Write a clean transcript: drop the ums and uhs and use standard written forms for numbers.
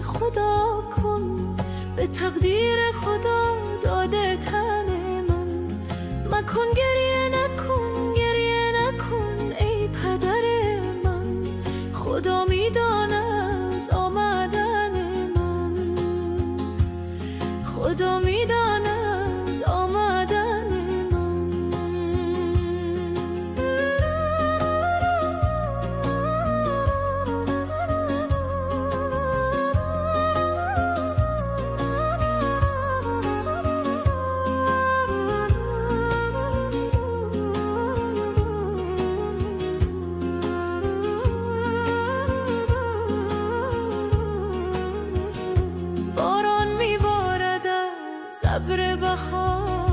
خدا کن، به تقدیر خدا داده تن من. مکن گریه نکن، گریه نکن ای پدر من، خدا میدانه از آمدن من، خدا میدانه از آمدن من. باران میبارد از ابر بهار،